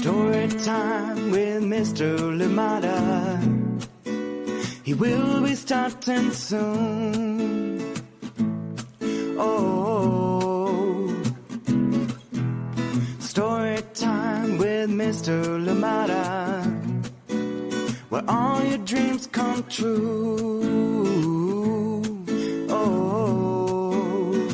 Story time with Mr. Lamada. He will be starting soon. Oh, story time with Mr. Lamada, where all your dreams come true. Oh,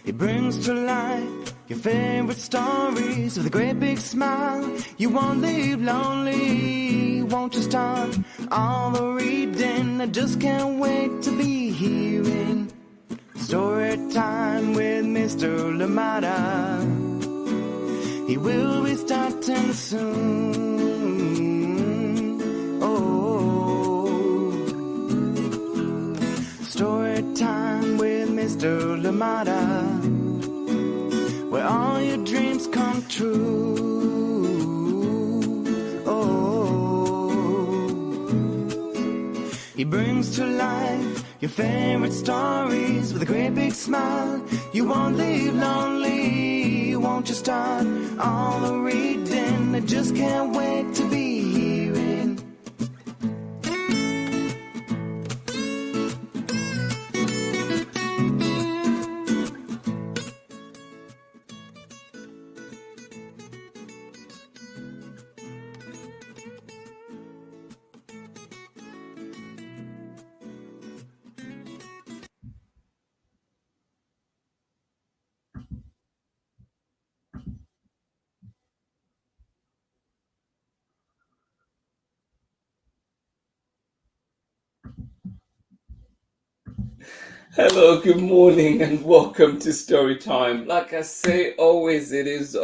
he brings to life your favorite stories with a great big smile. You won't leave lonely, won't you start all the reading? I just can't wait to be hearing story time with Mr. Lamada. He will be starting soon. Oh, story time with Mr. Lamada, where all your dreams come true. Oh, he brings to life your favorite stories with a great big smile. You won't leave lonely, won't you start all the reading? I just can't wait to be hearing. Hello, good morning, and welcome to Story Time. Like I say, always it is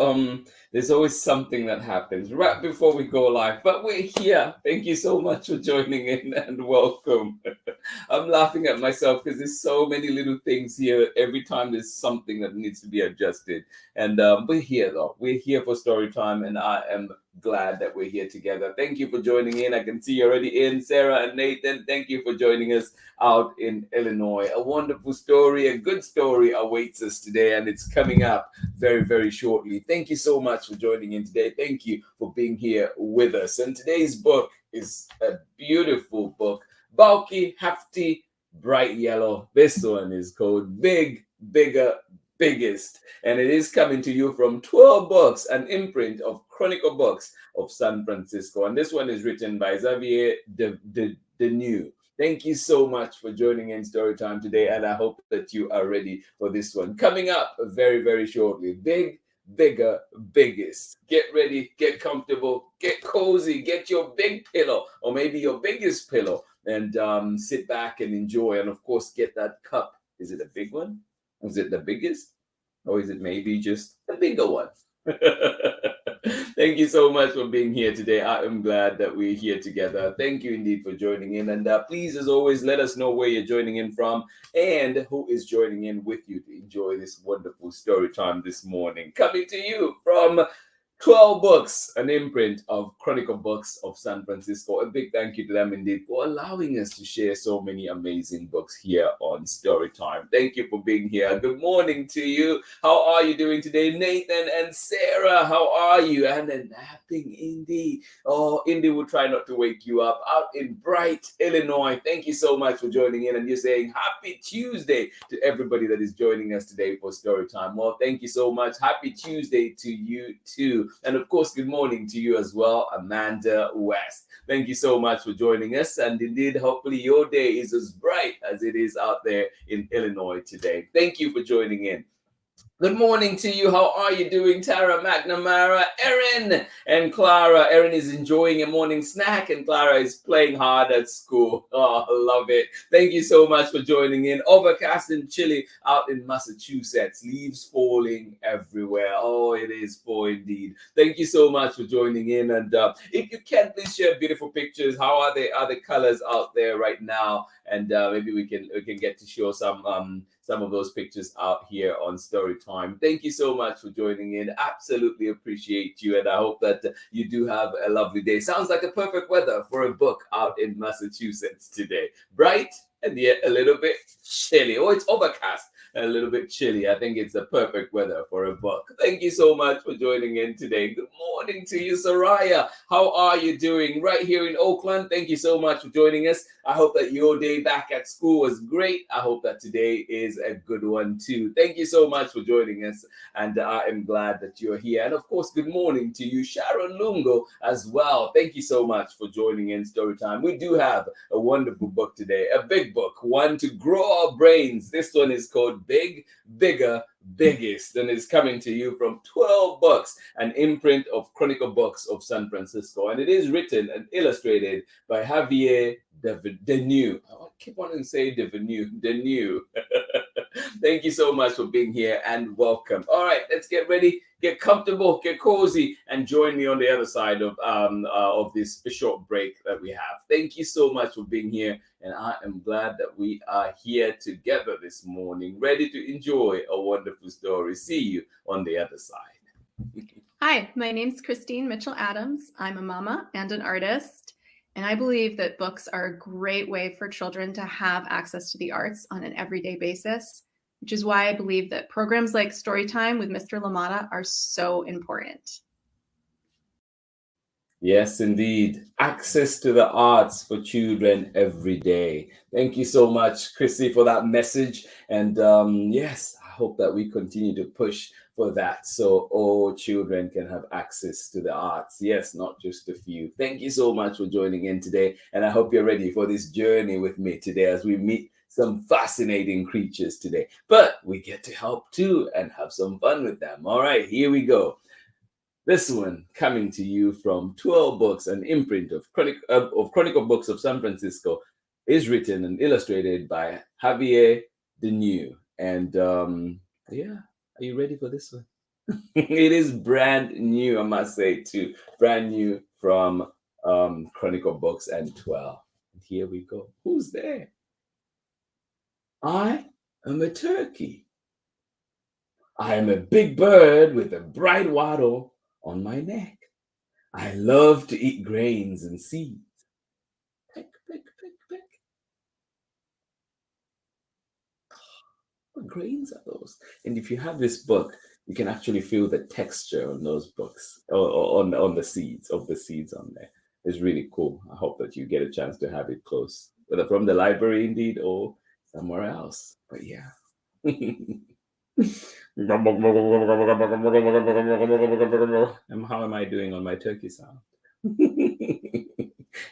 there's always something that happens right before we go live, but we're here. Thank you so much for joining in and welcome. I'm laughing at myself because there's so many little things here. Every time there's something that needs to be adjusted, and we're here though. We're here for Story Time, and I am glad that we're here together. Thank you for joining in. I can see you're already in, Sarah and Nathan. Thank you for joining us out in Illinois. A wonderful story, a good story awaits us today, and it's coming up very, very shortly. Thank you so much for joining in today. Thank you for being here with us. And today's book is a beautiful book, bulky, hefty, bright yellow. This one is called Big, Bigger, Biggest, and it is coming to you from 12 Books, an imprint of Chronicle Books of San Francisco. And this one is written by XAVIER DENEUX. Thank you so much for joining in Storytime today, and I hope that you are ready for this one. Coming up very, very shortly, Big, Bigger, Biggest. Get ready, get comfortable, get cozy, get your big pillow, or maybe your biggest pillow, and sit back and enjoy. And of course, get that cup. Is it a big one? Is it the biggest? Or is it maybe just a bigger one? Thank you so much for being here today. I am glad that we're here together. Thank you indeed for joining in. And please, as always, let us know where you're joining in from and who is joining in with you to enjoy this wonderful story time this morning. Coming to you from 12 Books, an imprint of Chronicle Books of San Francisco. A big thank you to them indeed for allowing us to share so many amazing books here on Storytime. Thank you for being here. Good morning to you. How are you doing today? Nathan and Sarah, how are you? And then napping Indy. Oh, Indy will try not to wake you up out in bright Illinois. Thank you so much for joining in. And you're saying happy Tuesday to everybody that is joining us today for Storytime. Well, thank you so much. Happy Tuesday to you too. And of course, good morning to you as well, Amanda West. Thank you so much for joining us. And indeed, hopefully your day is as bright as it is out there in Illinois today. Thank you for joining in. Good morning to you. How are you doing, Tara, McNamara, Erin, and Clara? Erin is enjoying a morning snack, and Clara is playing hard at school. Oh, I love it. Thank you so much for joining in. Overcast and chilly out in Massachusetts. Leaves falling everywhere. Oh, it is for indeed. Thank you so much for joining in. And if you can, please share beautiful pictures. How are the colors out there right now? And maybe we can get to show some of those pictures out here on Storytime. Thank you so much for joining in. Absolutely appreciate you, and I hope that you do have a lovely day. Sounds like a perfect weather for a book out in Massachusetts today. Bright and yet a little bit chilly. Oh, it's overcast. a little bit chilly. I think it's the perfect weather for a book. Thank you so much for joining in today. Good morning to you, Soraya. How are you doing right here in Oakland? Thank you so much for joining us. I hope that your day back at school was great. I hope that today is a good one too. Thank you so much for joining us, and I am glad that you're here. And of course, good morning to you, Sharon Lungo, as well. Thank you so much for joining in Storytime. We do have a wonderful book today, a big book, one to grow our brains. This one is called Big, Bigger, Biggest, and it's coming to you from 12 Books, an imprint of Chronicle Books of San Francisco. And it is written and illustrated by Javier DENEUX. I keep wanting to say DENEUX. Thank you so much for being here and welcome. All right, let's get ready, get comfortable, get cozy, and join me on the other side of this short break that we have. Thank you so much for being here, and I am glad that we are here together this morning, ready to enjoy a wonderful story. See you on the other side. Hi, my name's Christine Mitchell-Adams. I'm a mama and an artist, and I believe that books are a great way for children to have access to the arts on an everyday basis, which is why I believe that programs like Storytime with Mr. LaMotta are so important. Yes, indeed. Access to the arts for children every day. Thank you so much, Chrissy, for that message. And yes, I hope that we continue to push for that so all children can have access to the arts. Yes, not just a few. Thank you so much for joining in today. And I hope you're ready for this journey with me today as we meet some fascinating creatures today. But we get to help too and have some fun with them. All right, here we go. This one coming to you from 12 Books, an imprint of Chronicle Books of San Francisco, is written and illustrated by Javier DENEUX. And yeah, are you ready for this one? It is brand new, I must say, too. Brand new from Chronicle Books and 12. And here we go. Who's there? I am a turkey. I am a big bird with a bright wattle on my neck. I love to eat grains and seeds. Peck, peck, peck, peck. What grains are those? And if you have this book, you can actually feel the texture on those books, or on the seeds, of the seeds on there. It's really cool. I hope that you get a chance to have it close, whether from the library indeed or somewhere else. But yeah. And how am I doing on my turkey sound?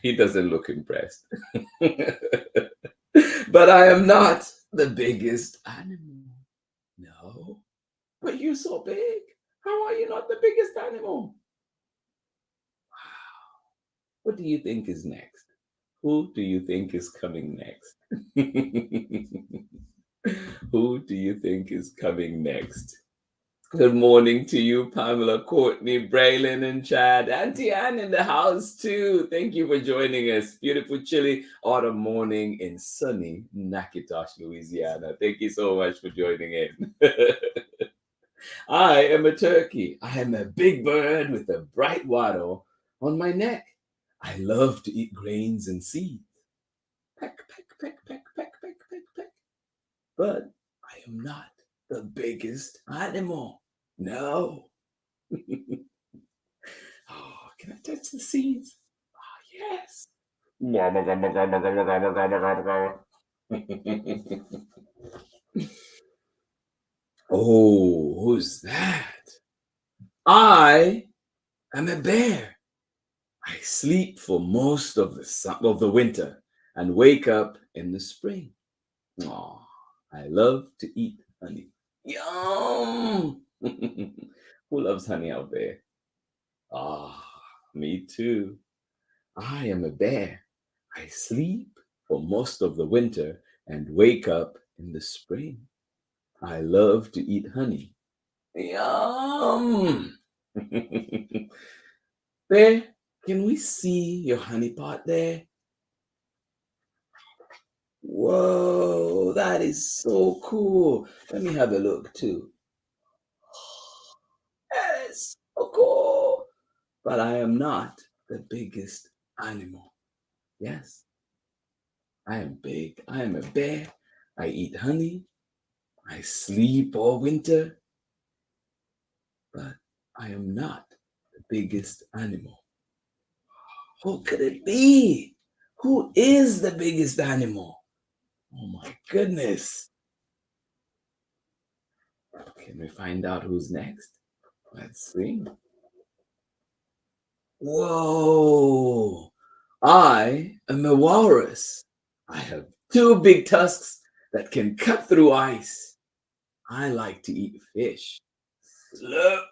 He doesn't look impressed. But I am not the biggest animal. No. But you're so big. How are you not the biggest animal? Wow. What do you think is next? Who do you think is coming next? Who do you think is coming next? Good morning to you, Pamela, Courtney, Braylon, and Chad. Auntie Anne in the house, too. Thank you for joining us. Beautiful, chilly autumn morning in sunny Natchitoches, Louisiana. Thank you so much for joining in. I am a turkey. I am a big bird with a bright wattle on my neck. I love to eat grains and seeds. Peck, peck, peck, peck, peck, peck, peck, peck. But I am not the biggest animal. No. Oh, can I touch the seeds? Oh, yes. Oh, who's that? I am a bear. I sleep for most of the winter and wake up in the spring. Oh, I love to eat honey. Yum! Who loves honey out there? Ah, me too. I am a bear. I sleep for most of the winter and wake up in the spring. I love to eat honey. Yum! Bear, can we see your honey pot there? Whoa, that is so cool. Let me have a look too. That is so cool. But I am not the biggest animal. Yes, I am big. I am a bear. I eat honey. I sleep all winter, but I am not the biggest animal. Who could it be? Who is the biggest animal? Oh my goodness. Can we find out who's next? Let's see. Whoa! I am a walrus. I have two big tusks that can cut through ice. I like to eat fish. Slurp.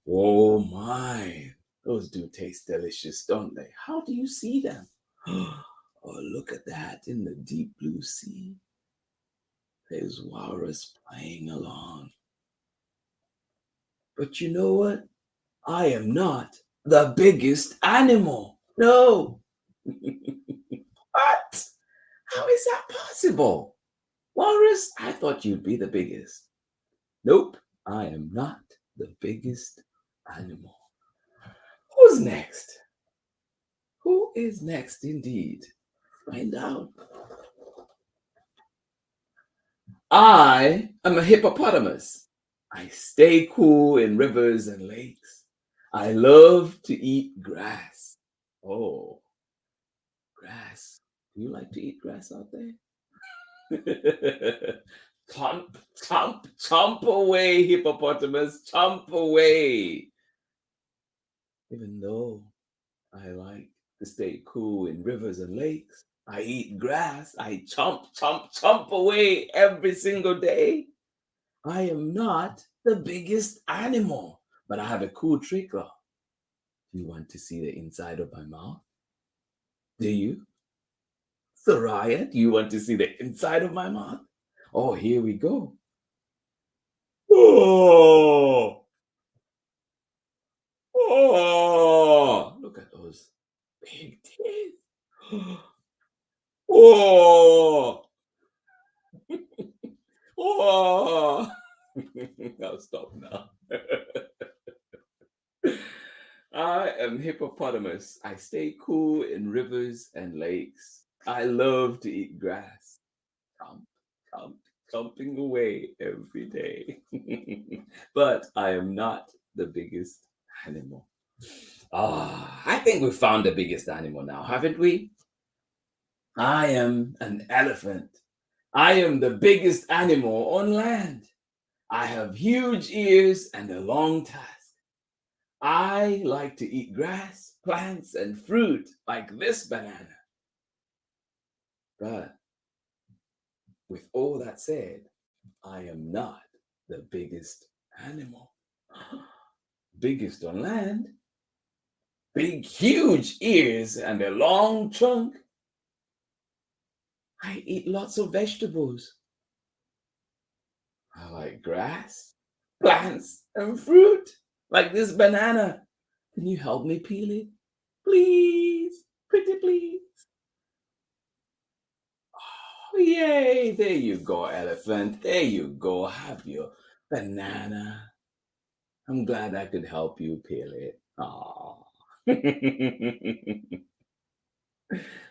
Oh my. Those do taste delicious, don't they? How do you see them? Oh, look at that in the deep blue sea. There's walrus playing along. But you know what? I am not the biggest animal. No. What? How is that possible? Walrus, I thought you'd be the biggest. Nope, I am not the biggest animal. Who's next? Who is next indeed? Find out. I am a hippopotamus. I stay cool in rivers and lakes. I love to eat grass. Oh, grass. Do you like to eat grass out there? Chomp, chomp, chomp away, hippopotamus, chomp away. Even though I like to stay cool in rivers and lakes, I eat grass. I chomp, chomp, chomp away every single day. I am not the biggest animal, but I have a cool trick, though. Do you want to see the inside of my mouth? Do you? Soraya, do you want to see the inside of my mouth? Oh, here we go. Oh! Oh! Look at those big teeth. Oh! Oh! I'll stop now. I am hippopotamus. I stay cool in rivers and lakes. I love to eat grass. Chomp, chomp, chomping away every day. But I am not the biggest animal. I think we found the biggest animal now, haven't we? I am an elephant. I am the biggest animal on land. I have huge ears and a long tusk. I like to eat grass, plants, and fruit like this banana. But with all that said, I am not the biggest animal. Biggest on land, big, huge ears and a long trunk. I eat lots of vegetables. I like grass, plants, and fruit like this banana. Can you help me peel it? Please, pretty please. Oh, yay, there you go, elephant. There you go. Have your banana. I'm glad I could help you peel it. Aw.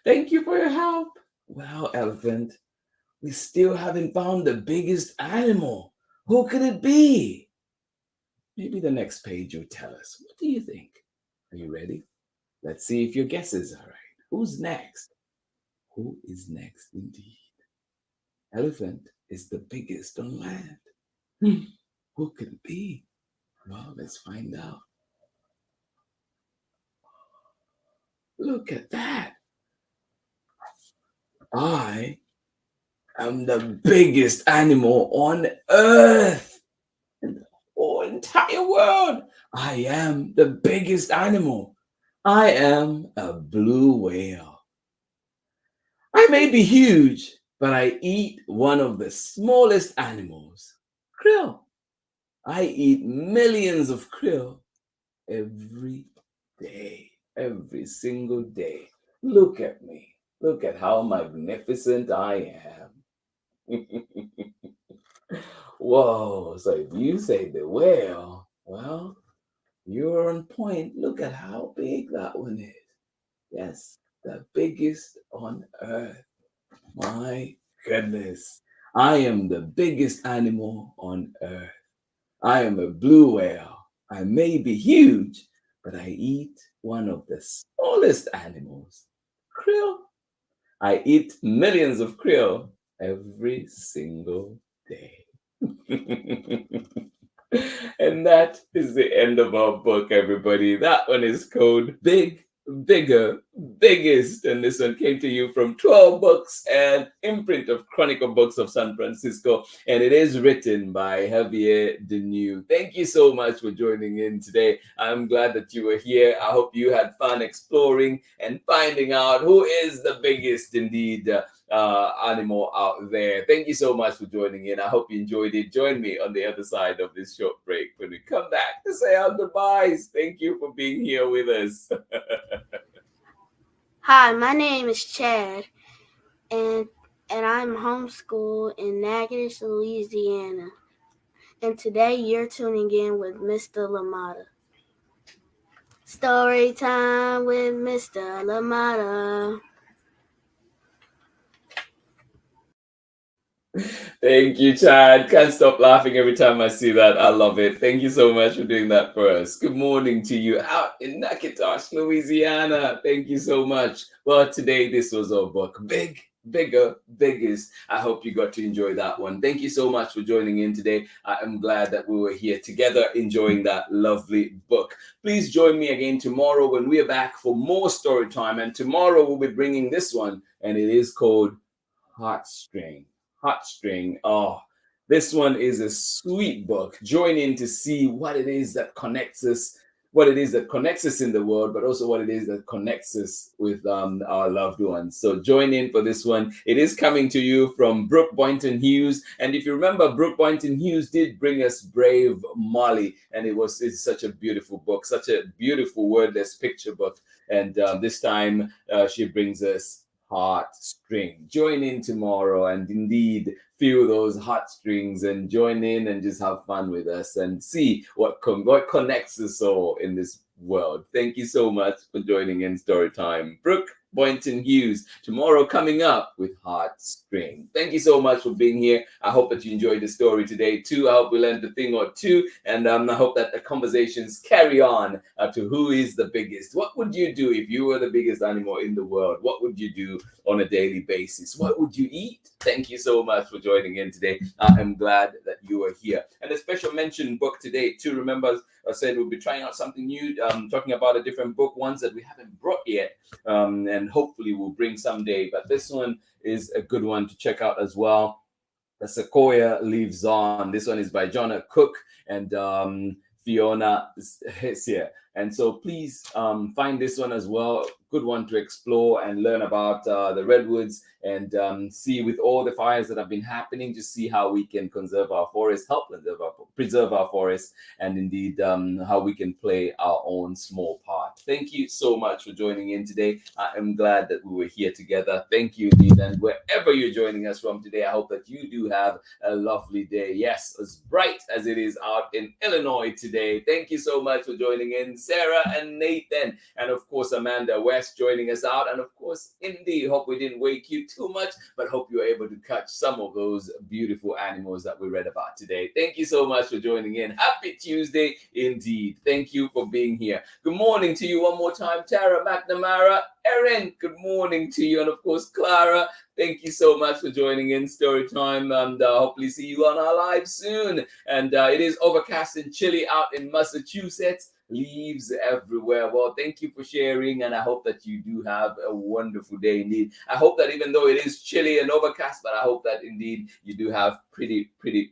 Thank you for your help. Well, elephant, we still haven't found the biggest animal. Who could it be? Maybe the next page will tell us. What do you think? Are you ready? Let's see if your guesses are right. Who's next? Who is next indeed? Elephant is the biggest on land. Who could it be? Well, let's find out. Look at that. I am the biggest animal on earth. In the whole entire world. I am the biggest animal. I am a blue whale. I may be huge, but I eat one of the smallest animals, krill. I eat millions of krill every day, every single day. Look at me. Look at how magnificent I am. Whoa, so if you say the whale, well, you're on point. Look at how big that one is. Yes, the biggest on earth. My goodness. I am the biggest animal on earth. I am a blue whale. I may be huge, but I eat one of the smallest animals, krill. I eat millions of krill every single day. And that is the end of our book, everybody. That one is called Big, Bigger, Biggest. And this one came to you from 12 Books and imprint of Chronicle Books of San Francisco. And it is written by XAVIER DENEUX. Thank you so much for joining in today. I'm glad that you were here. I hope you had fun exploring and finding out who is the biggest indeed animal out there. Thank you so much for joining in. I hope you enjoyed it. Join me on the other side of this short break when we come back to say our goodbyes. Thank you for being here with us. Hi, my name is Chad, and I'm homeschooled in Natchitoches, Louisiana. And today you're tuning in with Mr. LaMotta. Story time with Mr. LaMotta. Thank you, Chad. Can't stop laughing every time I see that. I love it. Thank you so much for doing that for us. Good morning to you out in Natchitoches, Louisiana. Thank you so much. Well, today this was our book, Big, Bigger, Biggest. I hope you got to enjoy that one. Thank you so much for joining in today. I am glad that we were here together enjoying that lovely book. Please join me again tomorrow when we are back for more story time. And tomorrow we'll be bringing this one, and it is called Heartstring. Heartstring. Oh, this one is a sweet book. Join in to see what it is that connects us, what it is that connects us in the world, but also what it is that connects us with our loved ones. So join in for this one. It is coming to you from Brooke Boynton Hughes. And if you remember, Brooke Boynton Hughes did bring us Brave Molly. And it's such a beautiful book, such a beautiful wordless picture book. And this time she brings us Heartstring. Join in tomorrow and indeed feel those heartstrings and join in and just have fun with us and see what connects us all in this world. Thank you so much for joining in Storytime. Brooke Boynton Hughes tomorrow coming up with Heartstring. Thank you so much for being here. I hope that you enjoyed the story today too. I hope we learned a thing or two, and I hope that the conversations carry on to who is the biggest. What would you do if you were the biggest animal in the world? What would you do on a daily basis? What would you eat? Thank you so much for joining in today. I am glad that you are here. And a special mention book today too. Remember, I said we'll be trying out something new, talking about a different book, ones that we haven't brought yet, and hopefully we'll bring someday. But this one is a good one to check out as well. The Sequoia Lives On. This one is by Jonah Cook and Fiona Hessier. And so please find this one as well. Good one to explore and learn about the redwoods and see with all the fires that have been happening, just see how we can conserve our forests, help preserve our forests, and indeed how we can play our own small part. Thank you so much for joining in today. I am glad that we were here together. Thank you indeed. And wherever you're joining us from today, I hope that you do have a lovely day. Yes, as bright as it is out in Illinois today. Thank you so much for joining in, Sarah and Nathan, and of course Amanda West joining us out. And of course, Indy, hope we didn't wake you too much, but hope you were able to catch some of those beautiful animals that we read about today. Thank you so much for joining in. Happy Tuesday indeed. Thank you for being here. Good morning to you one more time, Tara McNamara. Erin, good morning to you. And of course, Clara, thank you so much for joining in Storytime, and hopefully see you on our live soon. And it is overcast and chilly out in Massachusetts. Leaves everywhere. Well, thank you for sharing, and I hope that you do have a wonderful day indeed. I hope that even though it is chilly and overcast, but I hope that indeed you do have pretty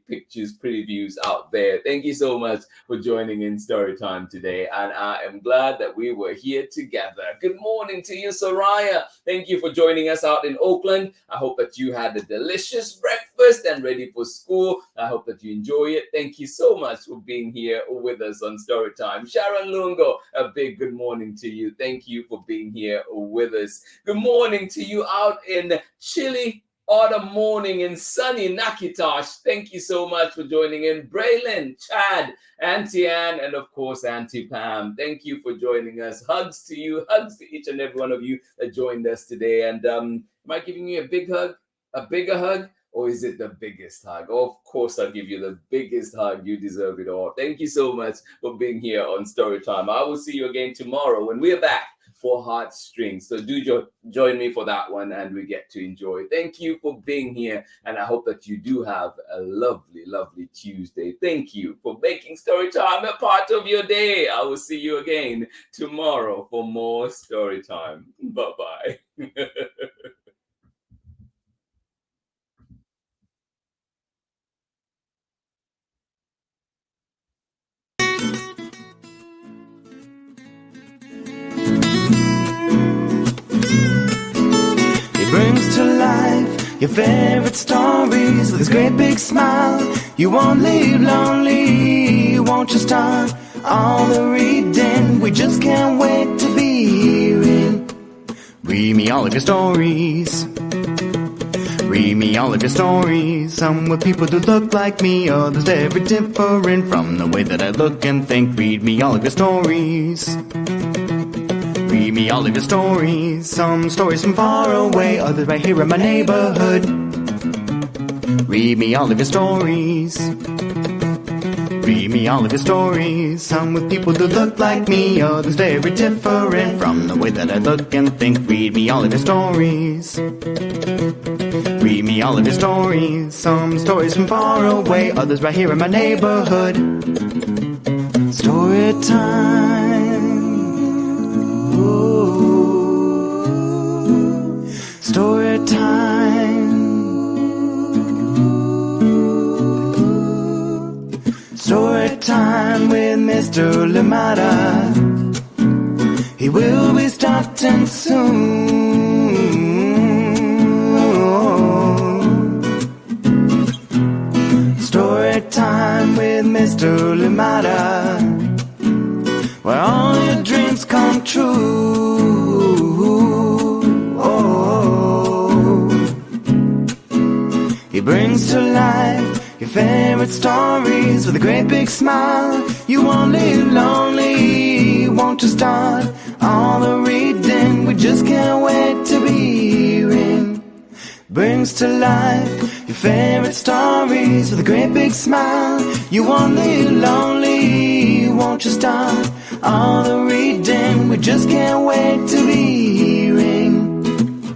pictures, pretty views out there. Thank you so much for joining in Storytime today, and I am glad that we were here together. Good morning to you, Soraya. Thank you for joining us out in Oakland. I hope that you had a delicious breakfast and ready for school. I hope that you enjoy it. Thank you so much for being here with us on Storytime. Sharon Lungo, a big good morning to you. Thank you for being here with us. Good morning to you out in chilly autumn morning in sunny Natchitoches. Thank you so much for joining in. Braylon, Chad, Auntie Ann, and of course Auntie Pam. Thank you for joining us. Hugs to you. Hugs to each and every one of you that joined us today. And am I giving you a big hug? A bigger hug? or is it the biggest hug? Of course, I'll give you the biggest hug. You deserve it all. Thank you so much for being here on Storytime. I will see you again tomorrow when we're back for Heartstrings. So do join me for that one, and we get to enjoy. Thank you for being here, and I hope that you do have a lovely, lovely Tuesday. Thank you for making Storytime a part of your day. I will see you again tomorrow for more Storytime. Bye-bye. Brings to life your favorite stories with his great big smile. You won't leave lonely, won't you start all the reading? We just can't wait to be hearing. Read me all of your stories. Read me all of your stories. Some with people that look like me, others very different from the way that I look and think. Read me all of your stories. Read me all of your stories. Some stories from far away, others right here in my neighborhood. Read me all of your stories. Read me all of your stories. Some with people that look like me, others very different from the way that I look and think. Read me all of your stories. Read me all of your stories. Some stories from far away, others right here in my neighborhood. Story time. Story time. Story time with Mr. Lamada. He will be starting soon. Story time with Mr. Lamada, where all your dreams come true. He brings to life your favorite stories with a great big smile. You won't live lonely, won't you start all the reading? We just can't wait to be hearing. Brings to life your favorite stories with a great big smile. You won't live lonely, won't you start all the reading? We just can't wait to be